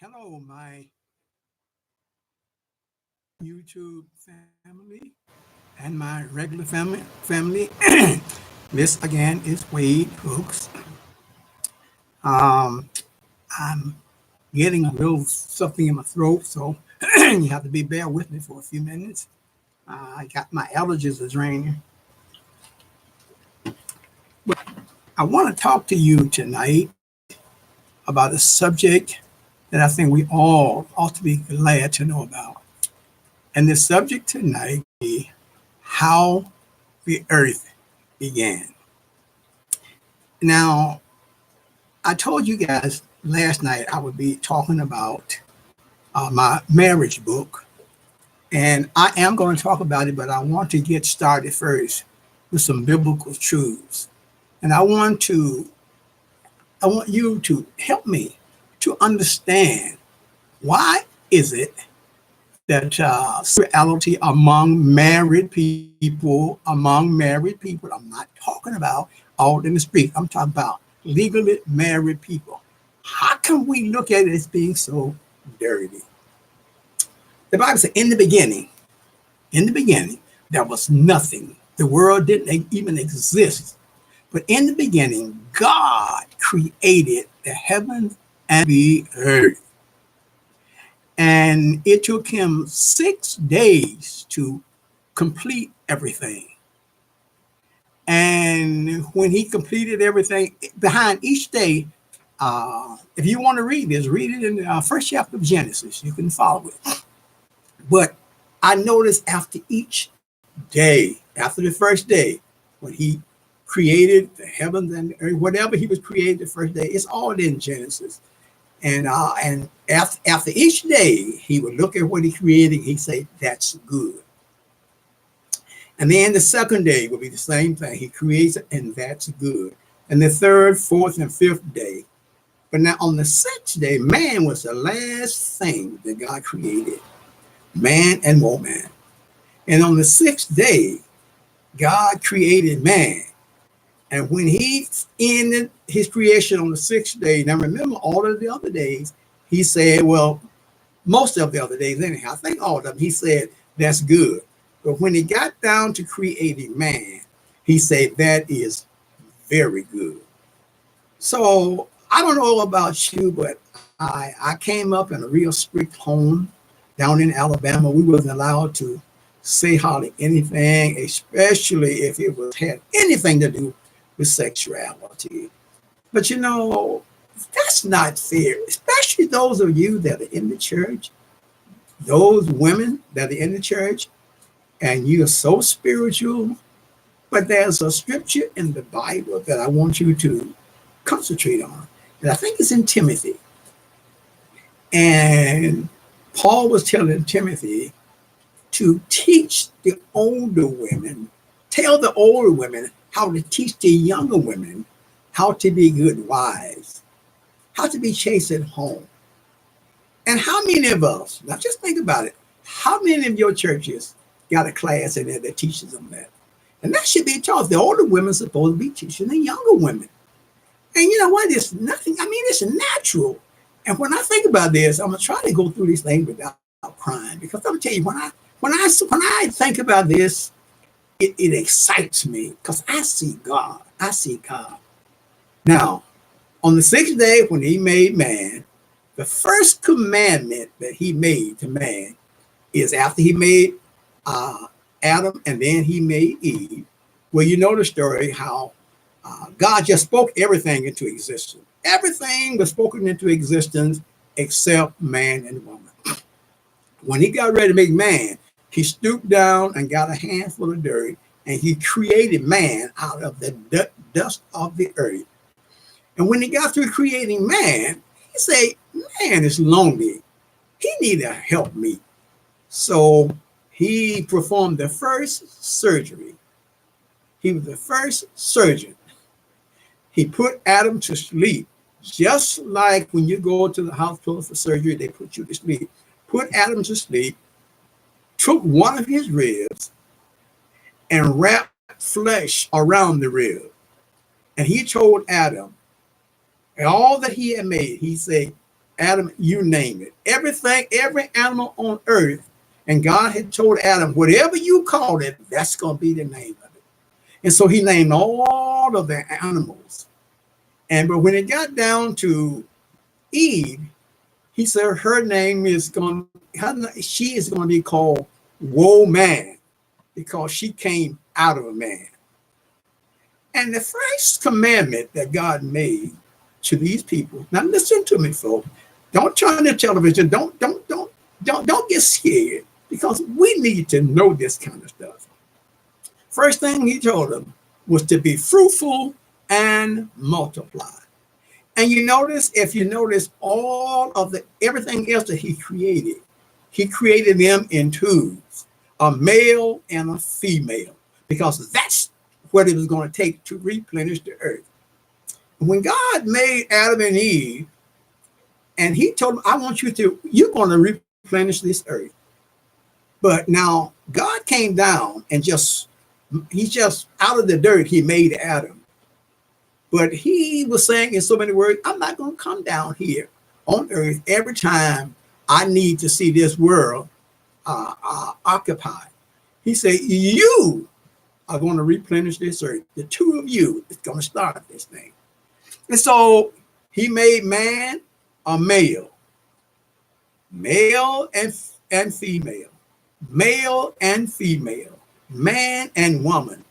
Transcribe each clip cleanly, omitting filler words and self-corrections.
Hello, my YouTube family and my regular family. This again is Wade Hooks. Um, I'm getting a little something in my throat, so you have to bear with me for a few minutes. I got my allergies is raining. But I want to talk to you tonight about a subject that I think we all ought to be glad to know about. And the subject tonight be how the earth began. Now, I told you guys last night I would be talking about my marriage book, and I am going to talk about it, but I want to get started first with some biblical truths. And I want you to help me to understand why is it that sexuality among married people, I'm not talking about out in the street, I'm talking about legally married people. How can we look at it as being so dirty? The Bible said, in the beginning, there was nothing. The world didn't even exist. But in the beginning, God created the heavens and the earth. And it took him 6 days to complete everything. And when he completed everything, behind each day, if you want to read it in the first chapter of Genesis. You can follow it. But I noticed after each day, after the first day, when he created the heavens and the earth, whatever he was created the first day, it's all in Genesis. And after each day, he would look at what he created. He'd say, "That's good." And then the second day will be the same thing. He creates it, and that's good. And the third, fourth, and fifth day. But now on the sixth day, man was the last thing that God created, man and woman. And on the sixth day, God created man. And when he ended his creation on the sixth day, now remember all of the other days, he said, well, most of the other days, anyhow, I think all of them, he said, that's good. But when he got down to creating man, he said, that is very good. So I don't know about you, but I came up in a real strict home down in Alabama. We wasn't allowed to say hardly anything, especially if it was had anything to do with sexuality. But that's not fair, especially those of you that are in the church, those women that are in the church, and you're so spiritual. But there's a scripture in the Bible that I want you to concentrate on. And I think it's in Timothy. And Paul was telling Timothy to teach the older women, tell the older women how to teach the younger women how to be good wives, how to be chaste at home. And how many of us, now just think about it, how many of your churches got a class in there that teaches them that? And that should be taught. The older women are supposed to be teaching the younger women. And you know what? It's nothing. I mean, it's natural. And when I think about this, I'm gonna try to go through these things without crying, because I'm gonna tell you, when I think about this, it excites me because I see God. I see God. Now, on the sixth day, when He made man, the first commandment that He made to man is after He made Adam and then He made Eve. Well, you know the story how God just spoke everything into existence. Everything was spoken into existence except man and woman. When He got ready to make man, He stooped down and got a handful of dirt and He created man out of the dust of the earth. And when He got through creating man, He said, man is lonely. He need to help me. So He performed the first surgery. He was the first surgeon. He put Adam to sleep, just like when you go to the hospital for surgery, they put you to sleep. Put Adam to sleep, took one of his ribs, and wrapped flesh around the rib. And He told Adam, and all that he had made, He said, Adam, you name it. Everything, every animal on earth. And God had told Adam, whatever you call it, that's going to be the name of it. And so he named all of the animals. And but when it got down to Eve, he said her name is going, she is going to be called woman because she came out of a man. And the first commandment that God made to these people, now listen to me, folks. Don't turn on the television. Don't get scared because we need to know this kind of stuff. First thing he told them was to be fruitful and multiply. And you notice, if you notice all of the everything else that he created them in twos, a male and a female, because that's what it was going to take to replenish the earth. When God made Adam and Eve, and he told them, you're going to replenish this earth. But now God came down and he just out of the dirt, he made Adam. But he was saying in so many words, I'm not going to come down here on earth every time I need to see this world occupied. He said, you are going to replenish this earth. The two of you is going to start this thing. And so he made man a male and female, male and female, man and woman.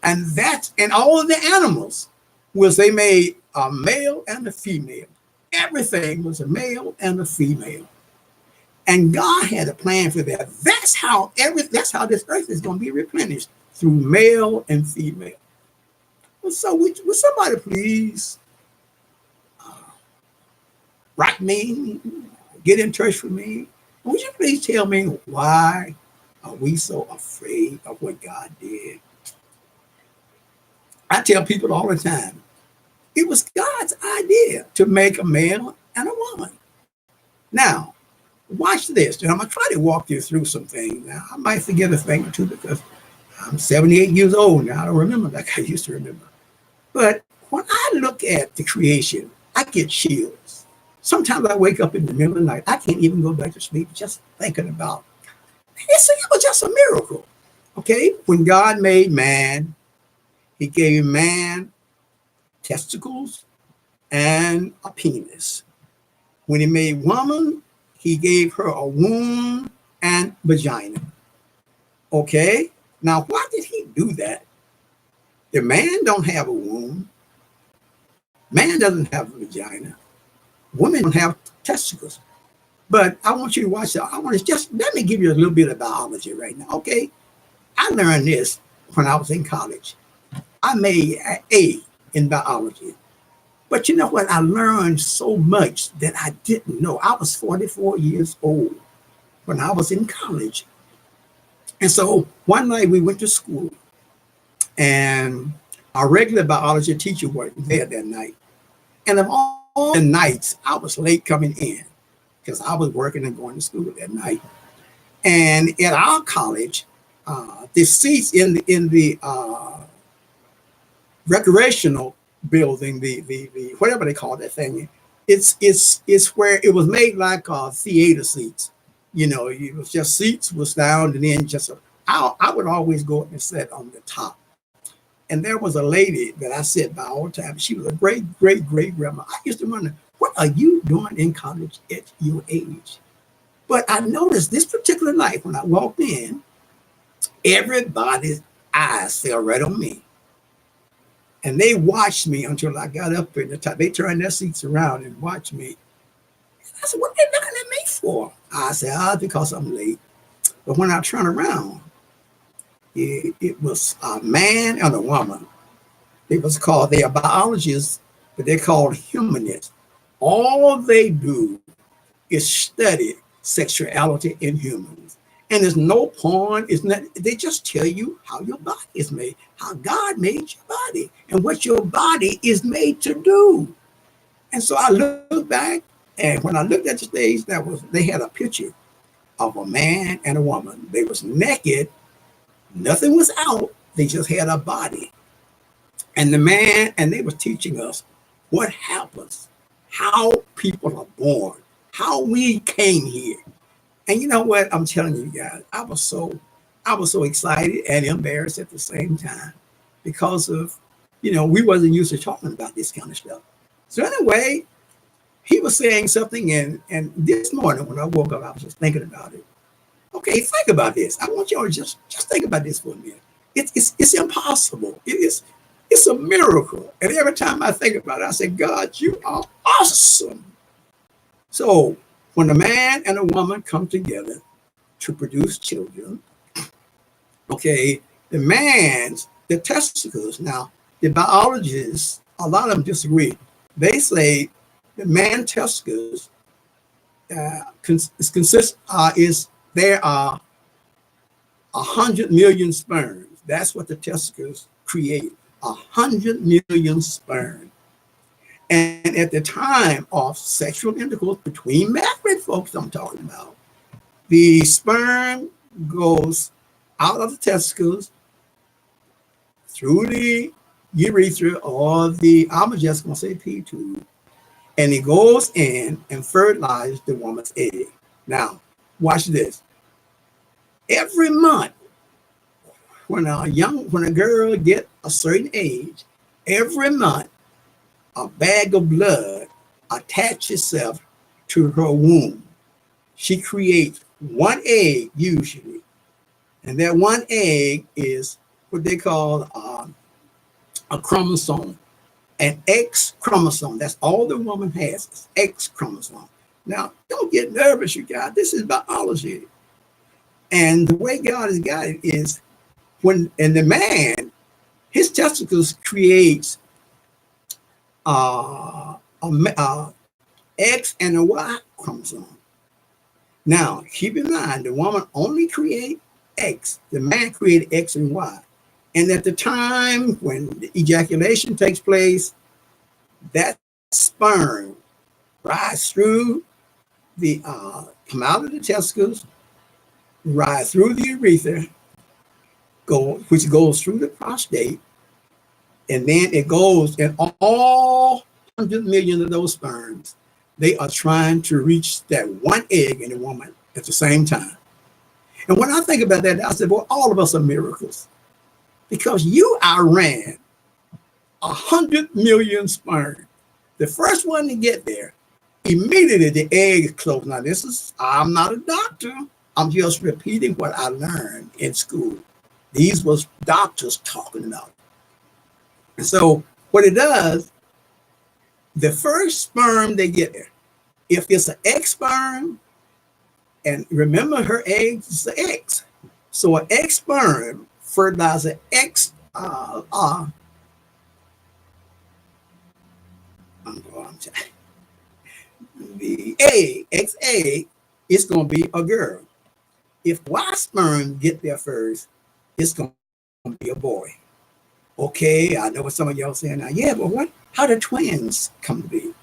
And all of the animals was they made a male and a female. Everything was a male and a female. And God had a plan for that. That's how this earth is going to be replenished, through male and female. So would somebody please write me, get in touch with me? Would you please tell me, why are we so afraid of what God did? I tell people all the time, it was God's idea to make a male and a woman. Now, watch this. And I'm going to try to walk you through some things. Now, I might forget a thing or two because I'm 78 years old now. I don't remember like I used to remember. But when I look at the creation, I get chills. Sometimes I wake up in the middle of the night. I can't even go back to sleep just thinking about it. It was just a miracle. Okay? When God made man, he gave man testicles and a penis. When he made woman, he gave her a womb and vagina. Okay? Now, why did he do that? The man don't have a womb. Man doesn't have a vagina. Women don't have testicles. But I want you to watch that. Let me give you a little bit of biology right now. Okay? I learned this when I was in college. I made an A in biology. But you know what? I learned so much that I didn't know. I was 44 years old when I was in college. And so one night we went to school, and our regular biology teacher wasn't there that night. And of all the nights, I was late coming in because I was working and going to school that night. And at our college, the seats in the recreational building, the whatever they call that thing, it's where it was made like theater seats. You know, it was just seats was down, and then I would always go up and sit on the top. And there was a lady that I sat by all the time. She was a great grandma. I used to wonder, what are you doing in college at your age? But I noticed this particular night when I walked in, everybody's eyes fell right on me. And they watched me until I got up in the top. They turned their seats around and watched me. And I said, what are they looking at me for? I said, because I'm late. But when I turned around, it was a man and a woman. They are biologists, but they're called humanists. All they do is study sexuality in humans. And there's no porn. They just tell you how your body is made, how God made your body, and what your body is made to do. And so I looked back, and when I looked at the stage, they had a picture of a man and a woman. They was naked. Nothing was out. They just had a body. And they were teaching us what happens, how people are born. how we came here. And you know what? I'm telling you guys, I was so excited and embarrassed at the same time because of, we wasn't used to talking about this kind of stuff. So anyway, he was saying something, and this morning when I woke up, I was just thinking about it. Okay, think about this. I want y'all to just think about this for a minute. It's impossible. It's a miracle. And every time I think about it, I say, God, you are awesome. So when a man and a woman come together to produce children, okay, the testicles, now the biologists, a lot of them disagree. They say the man testicles there are 100 million sperms. That's what the testicles create, 100 million sperm. And at the time of sexual intercourse between married folks, I'm talking about, the sperm goes out of the testicles through the urethra or I'm just going to say P tube, and it goes in and fertilizes the woman's egg. Now, watch this. Every month, when a girl get a certain age, every month, a bag of blood attaches itself to her womb. She creates one egg usually, and that one egg is what they call a chromosome, an X chromosome. That's all the woman has, is X chromosome. Now, don't get nervous, you guys. This is biology. And the way God has got it is and the man, his testicles creates a X and a Y chromosome. Now, keep in mind, the woman only creates X. The man created X and Y. And at the time when the ejaculation takes place, that sperm rise through come out of the testicles, rise through the urethra, which goes through the prostate, and then it goes, and all 100 million of those sperms, they are trying to reach that one egg in a woman at the same time. And when I think about that, I said, well, all of us are miracles, because you outran 100 million sperm. The first one to get there, immediately the egg is closed. Now, I'm not a doctor. I'm just repeating what I learned in school. These was doctors talking about it. And so what it does, the first sperm they get there, if it's an X sperm, and remember her egg is an X. So an X sperm fertilizes X, the egg, X egg, is going to be a girl. If Y sperm get there first, it's going to be a boy. Okay, I know what some of y'all saying now. Yeah, but how do twins come to be?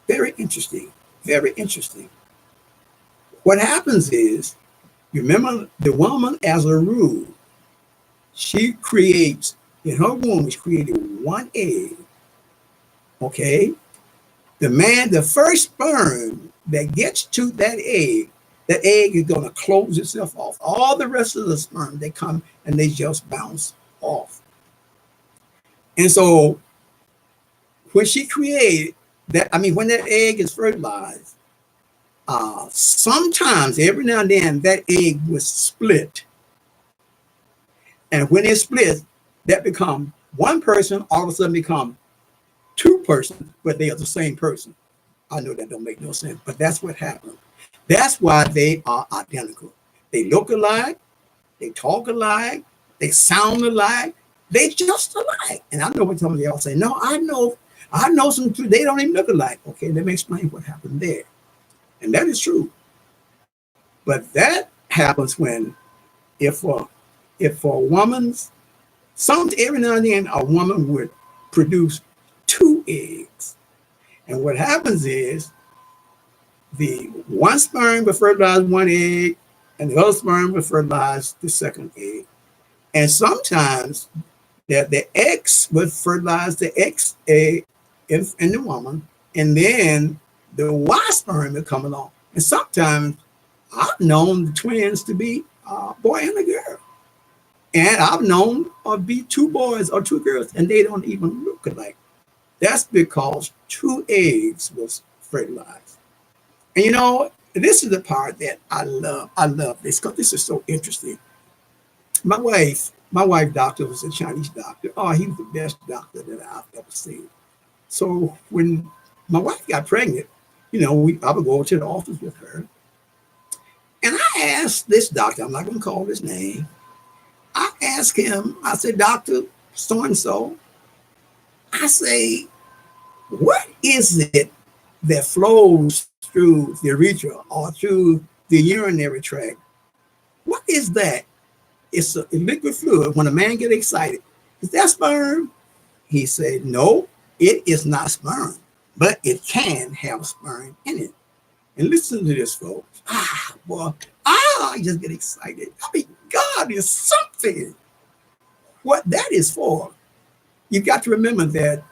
Very interesting. Very interesting. What happens is, remember, the woman, as a rule, she creates, in her womb, is created one egg. Okay? The first sperm that gets to that egg is going to close itself off. All the rest of the sperm, they come and they just bounce off. And so when she created that, when that egg is fertilized, sometimes every now and then that egg was split. And when it splits, that become one person, all of a sudden become two persons, but they are the same person. I know that don't make no sense, but that's what happened. That's why they are identical. They look alike, they talk alike, they sound alike, they just alike. And I know what some of y'all say, no, I know some, they don't even look alike. Okay, let me explain what happened there. And that is true. But that happens when, if a woman's, every now and then a woman would produce two eggs. And what happens is the one sperm will fertilize one egg and the other sperm will fertilize the second egg. And sometimes the X would fertilize the X egg in the woman, and then the Y sperm will come along. And sometimes I've known the twins to be a boy and a girl. And I've known of be two boys or two girls, and they don't even look alike. That's because two eggs was fertilized. And you know, this is the part that I love. I love this because this is so interesting. My wife doctor was a Chinese doctor. Oh, he was the best doctor that I've ever seen. So when my wife got pregnant, I would go over to the office with her. And I asked this doctor, I'm not going to call his name. I asked him, I said, Doctor so-and-so, I say, what is it that flows through the urethra or through the urinary tract? What is that? It's a liquid fluid. When a man gets excited, is that sperm? He said, no, it is not sperm, but it can have sperm in it. And listen to this, folks. Boy, I just get excited. I mean, God is something. What that is for, you got to remember that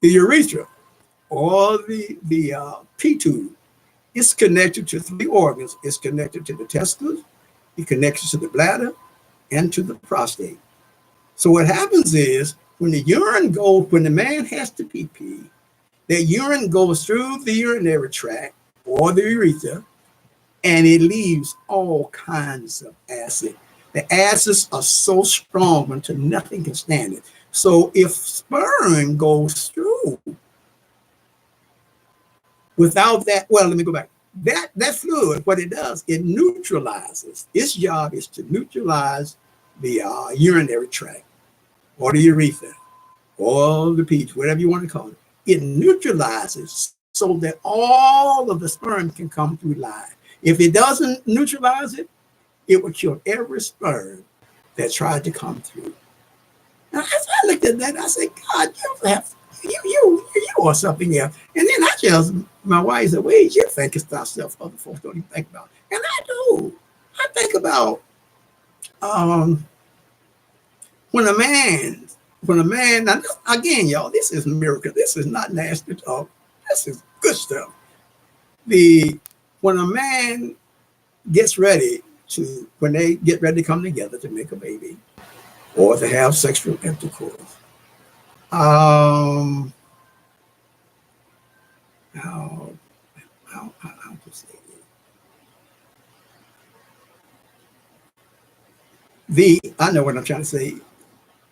the urethra or the P tube is connected to three organs. It's connected to the testicles, it's connected to the bladder, and to the prostate. So what happens is when the man has to pee, that urine goes through the urinary tract or the urethra, and it leaves all kinds of acid. The acids are so strong until nothing can stand it. So if sperm goes through without that, well, let me go back. That fluid, what it does, it neutralizes. Its job is to neutralize the urinary tract or the urethra or the peach, whatever you want to call it. It neutralizes so that all of the sperm can come through live. If it doesn't neutralize it, it will kill every sperm that tried to come through. Now, as I looked at that, I said, God, you are something else. And then I just, my wife said, wait, you think it's about stuff other folks don't even think about. And I do. I think about when a man, now, again, y'all, this is a miracle. This is not nasty talk. This is good stuff. When a man gets ready when they get ready to come together to make a baby or to have sexual intercourse, how to say it? I know what I'm trying to say.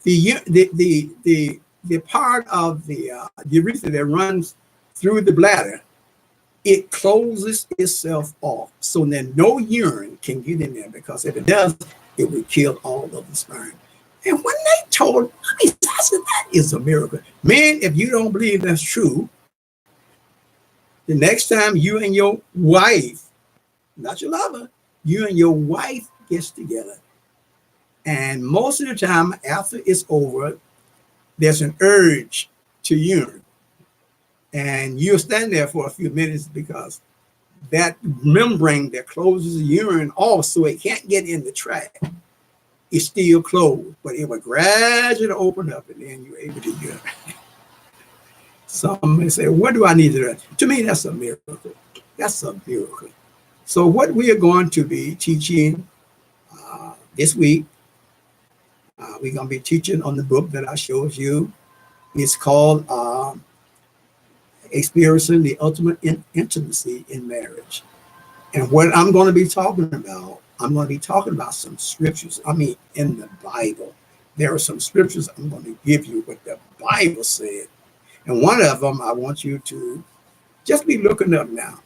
The part of the urethra that runs through the bladder, it closes itself off so that no urine can get in there, because if it does, it would kill all of the sperm. And when they told, I said, that is a miracle. Man, if you don't believe that's true, the next time you and your wife, not your lover, you and your wife gets together, and most of the time after it's over, there's an urge to urine. And you'll stand there for a few minutes because that membrane that closes the urine off so it can't get in the tract is still closed, but it will gradually open up and then you're able to urine. Some may say, what do I need to do? To me, that's a miracle. That's a miracle. So what we are going to be teaching this week, we're going to be teaching on the book that I showed you. It's called Experiencing the Ultimate Intimacy in Marriage. And what I'm going to be talking about, I'm going to be talking about some scriptures. I mean, in the Bible, there are some scriptures I'm going to give you what the Bible said. And one of them, I want you to just be looking up now.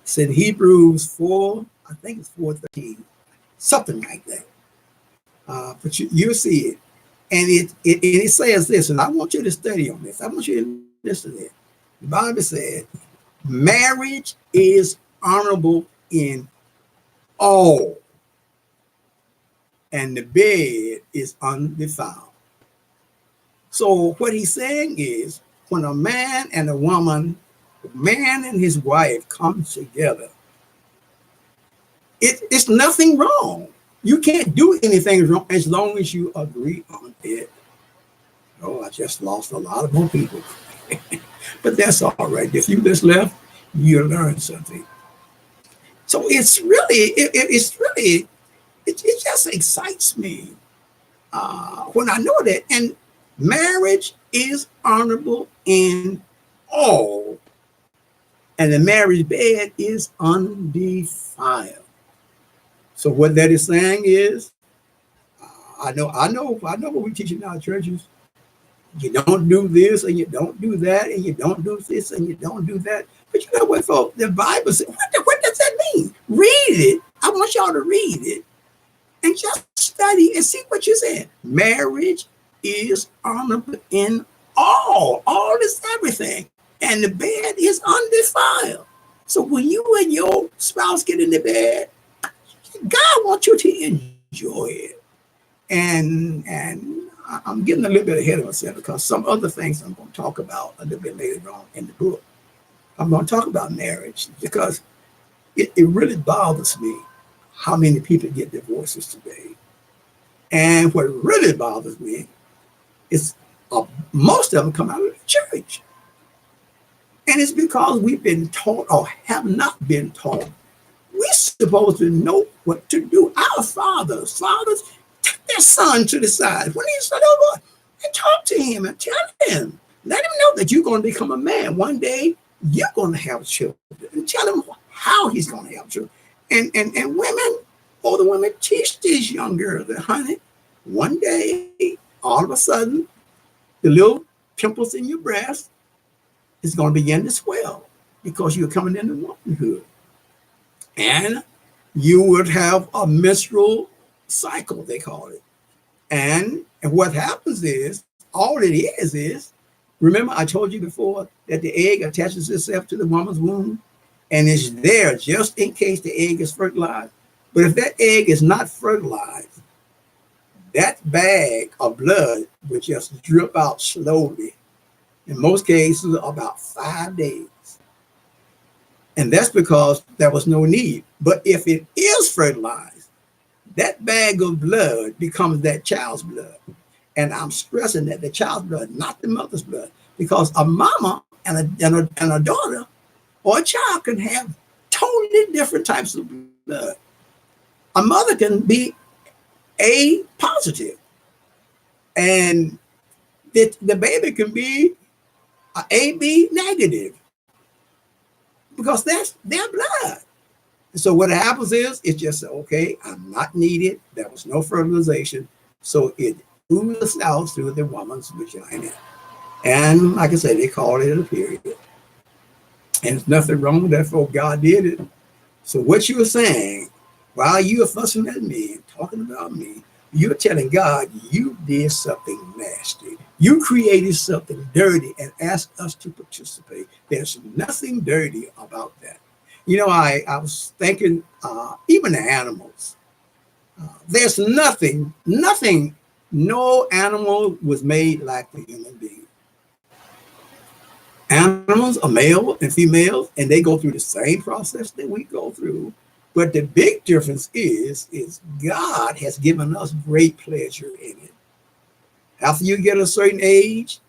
It's in Hebrews 4, I think it's 4:13, something like that. But you'll see it. And it says this, and I want you to study on this. I want you to listen to it. The Bible said, marriage is honorable in all, and the bed is undefiled. So what he's saying is, when a man and a woman, the man and his wife come together, it's nothing wrong. You can't do anything wrong as long as you agree on it. Oh, I just lost a lot of more people. But that's all right. If you just left, you learn something. So it's really, it just excites me when I know that. And marriage is honorable in all, and the marriage bed is undefiled. So what that is saying is, I know what we teach in our churches. You don't do this, and you don't do that, and you don't do this, and you don't do that. But you know what, folks? The Bible says, what does that mean? Read it. I want y'all to read it and just study and see what you're saying. Marriage is honorable in all. All is everything. And the bed is undefiled. So when you and your spouse get in the bed, God wants you to enjoy it. And I'm getting a little bit ahead of myself because some other things I'm going to talk about a little bit later on in the book. I'm going to talk about marriage because it really bothers me how many people get divorces today. And what really bothers me is most of them come out of the church. And it's because we've been taught or have not been taught. We're supposed to know what to do. Our fathers take their son to the side when he's little boy and talk to him and tell him, let him know that you're going to become a man. One day you're going to have children, and tell him how he's going to have children. And women, older women, teach these young girls that, honey, one day, all of a sudden, the little pimples in your breast is going to begin to swell because you're coming into womanhood. And you would have a menstrual cycle, they call it. And what happens is, all it is, remember I told you before that the egg attaches itself to the woman's womb and is there just in case the egg is fertilized. But if that egg is not fertilized, that bag of blood will just drip out slowly. In most cases, about 5 days. And that's because there was no need. But if it is fertilized, that bag of blood becomes that child's blood. And I'm stressing that the child's blood, not the mother's blood, because a mama and a daughter or a child can have totally different types of blood. A mother can be A positive, and the baby can be AB negative because that's their blood. So what happens is it's just, okay, I'm not needed. There was no fertilization. So it oozes out through the woman's vagina. And like I said, they call it a period. And there's nothing wrong with that, for God did it. So what you are saying, while you are fussing at me and talking about me, you're telling God you did something nasty. You created something dirty and asked us to participate. There's nothing dirty about that. You know, I was thinking, even the animals, there's nothing, no animal was made like the human being. Animals are male and female, and they go through the same process that we go through. But the big difference is God has given us great pleasure in it. After you get a certain age,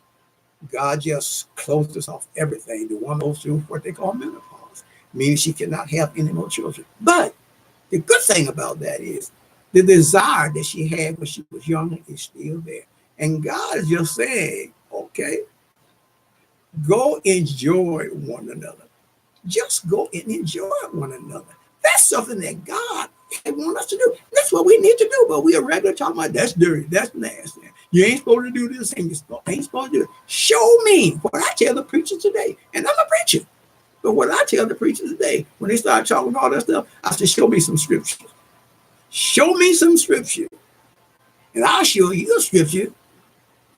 God just closes off everything. The woman goes through what they call menopause, meaning she cannot have any more children. But the good thing about that is the desire that she had when she was younger is still there. And God is just saying, okay, go enjoy one another. Just go and enjoy one another. That's something that God wants us to do. That's what we need to do. But we are regular talking about that's dirty, that's nasty. You ain't supposed to do this, and you ain't supposed to do it. Show me what I tell the preachers today. And I'm a preacher. But what I tell the preachers today, when they start talking about all that stuff, I say, show me some scripture. Show me some scripture. And I'll show you a scripture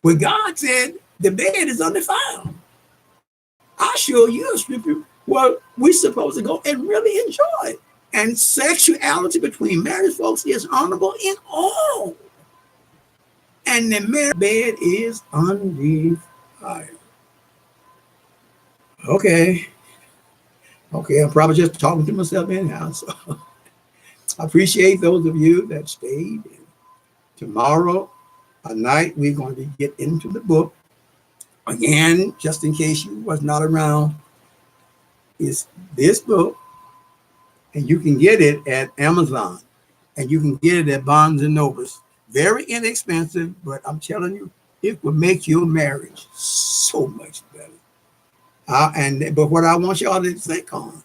where God said the bed is undefiled. I'll show you a scripture where we're supposed to go and really enjoy it. And sexuality between married folks is honorable in all. And the marriage bed is undefiled. Okay, I'm probably just talking to myself anyhow. So I appreciate those of you that stayed. Tomorrow night, we're going to get into the book. Again, just in case you was not around, is this book, and you can get it at Amazon, and you can get it at Barnes and Nobles. Very inexpensive, but I'm telling you, it will make your marriage so much better. But what I want y'all to think on,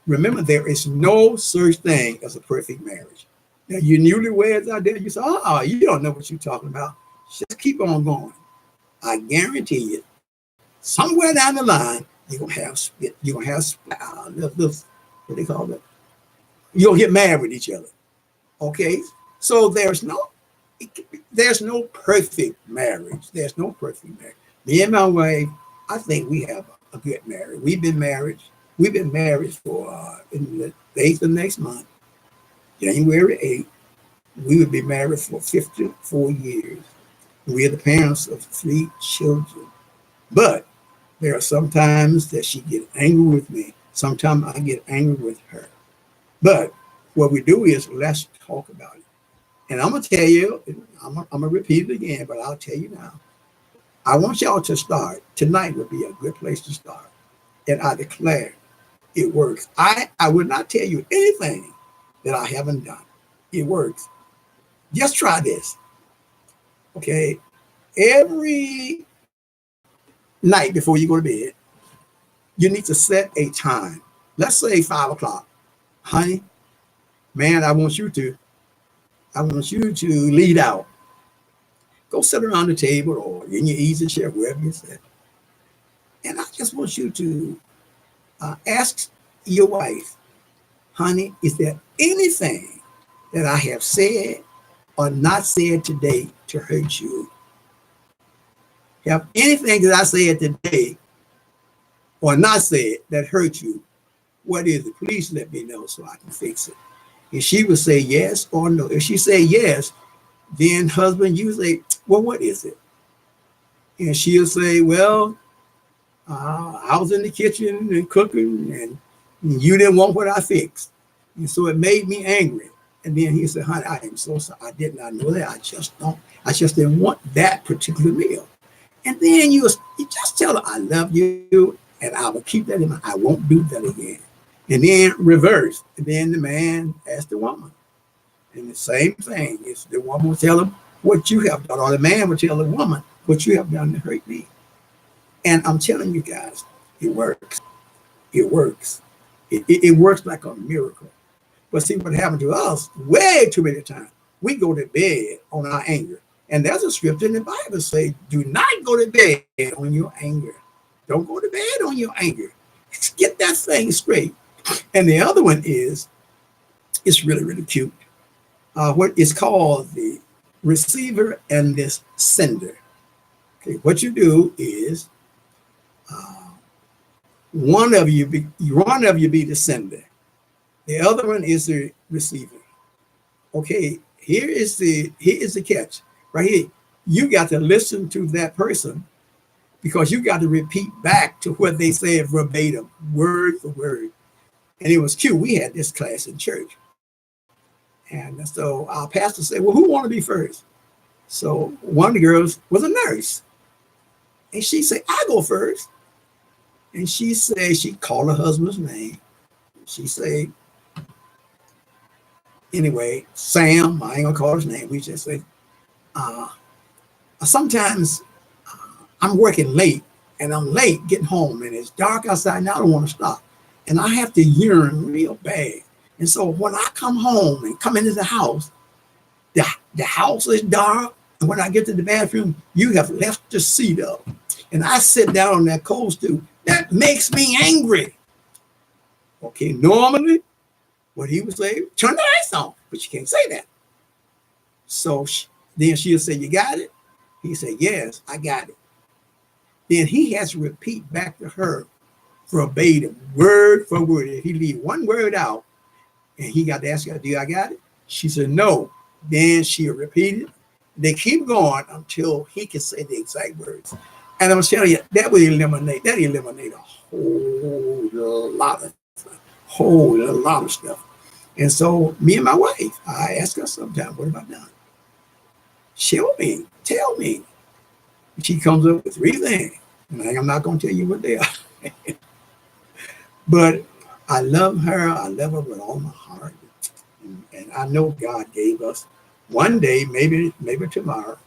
remember, there is no such thing as a perfect marriage. Now, you newlyweds out there, you say, "Oh, you don't know what you're talking about." Just keep on going. I guarantee you, somewhere down the line, you're gonna have what they call it. You'll get mad with each other. Okay, so there's no perfect marriage. There's no perfect marriage. Me and my wife, I think we have a good marriage. We've been married for in the 8th of next month, January 8th. We would be married for 54 years. We are the parents of 3 children. But there are some times that she gets angry with me. Sometimes I get angry with her. But what we do is let's talk about it. And I'm going to tell you, I'm going to repeat it again, but I'll tell you now. I want y'all to start. Tonight would be a good place to start. And I declare it works. I would not tell you anything that I haven't done. It works. Just try this. Okay. Every night before you go to bed, you need to set a time. Let's say 5 o'clock. Honey, man, I want you to lead out. Go sit around the table or in your easy chair, wherever you sit. And I just want you to ask your wife, honey, is there anything that I have said or not said today to hurt you? Have anything that I said today or not said that hurt you? What is it? Please let me know so I can fix it. If she would say yes or no. If she say yes, then husband, you say, well, what is it? And she'll say, well, I was in the kitchen and cooking and you didn't want what I fixed. And so it made me angry. And then he said, honey, I am so sorry. I did not know that. I just didn't want that particular meal. And then you just tell her, I love you and I will keep that in mind. I won't do that again. And then reverse. And then the man asked the woman. And the same thing is the woman will tell him what you have done, or the man will tell the woman what you have done to hurt me. And I'm telling you guys, it works. It works. It works like a miracle. But see what happened to us way too many times. We go to bed on our anger. And there's a scripture in the Bible say, do not go to bed on your anger. Don't go to bed on your anger. Get that thing straight. And the other one is, it's really, really cute. What is called the receiver and this sender. Okay, what you do is one of you be the sender. The other one is the receiver. Okay, here is the catch. Right here, you got to listen to that person because you got to repeat back to what they said verbatim, word for word. And it was cute. We had this class in church. And so our pastor said, well, who want to be first? So one of the girls was a nurse. And she said, I go first. And she said, she called her husband's name. She said, anyway, Sam, I ain't gonna call his name. We just say, sometimes I'm working late and I'm late getting home and it's dark outside and I don't want to stop. And I have to urine real bad. And so when I come home and come into the house house is dark. And when I get to the bathroom, you have left the seat up. And I sit down on that cold stool. That makes me angry. Okay, normally, what he would say, turn the lights on. But you can't say that. So then she'll say, you got it? He said, yes, I got it. Then he has to repeat back to her verbatim, word for word. If he leave one word out, and he got to ask her, do I got it? She said, no. Then she'll repeat it. They keep going until he can say the exact words. And I'm telling you, that would eliminate a whole lot of stuff. And so me and my wife, I ask her sometimes, what have I done? Show me, tell me. She comes up with 3 things. And I'm not going to tell you what they are. But I love her. I love her with all my heart. And I know God gave us one day, maybe tomorrow,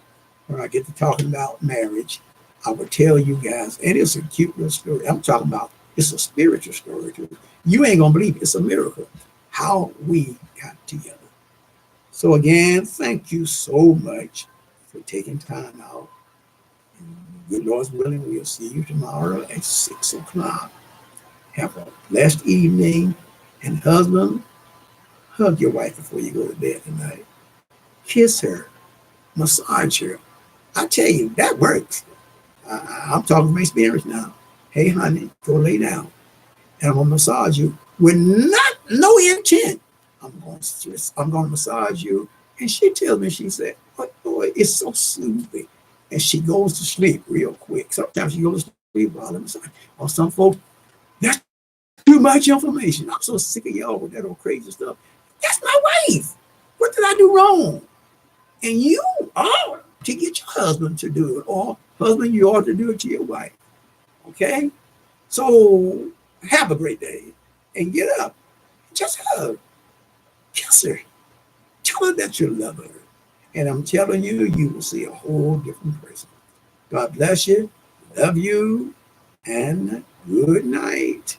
when I get to talking about marriage, I will tell you guys, and it's a cute little story. I'm talking about it's a spiritual story too. You ain't gonna believe it. It's a miracle how we got together. So again, thank you so much for taking time out. Good Lord's willing, we'll see you tomorrow at 6 o'clock. Have a blessed evening. And husband, hug your wife before you go to bed tonight. Kiss her, massage her. I tell you, that works. I'm talking from experience now. Hey, honey, go lay down. And I'm gonna massage you with no intent. I'm gonna massage you. And she tells me, she said, "Oh, boy, it's so soothing." And she goes to sleep real quick. Sometimes she goes to sleep while I'm massaging. Or some folks, that's too much information. I'm so sick of y'all with that old crazy stuff. That's my wife. What did I do wrong? And you are to get your husband to do it, or husband, you ought to do it to your wife. Okay? So have a great day and get up. Just hug, kiss her, tell her that you love her. And I'm telling you, you will see a whole different person. God bless you, love you, and good night.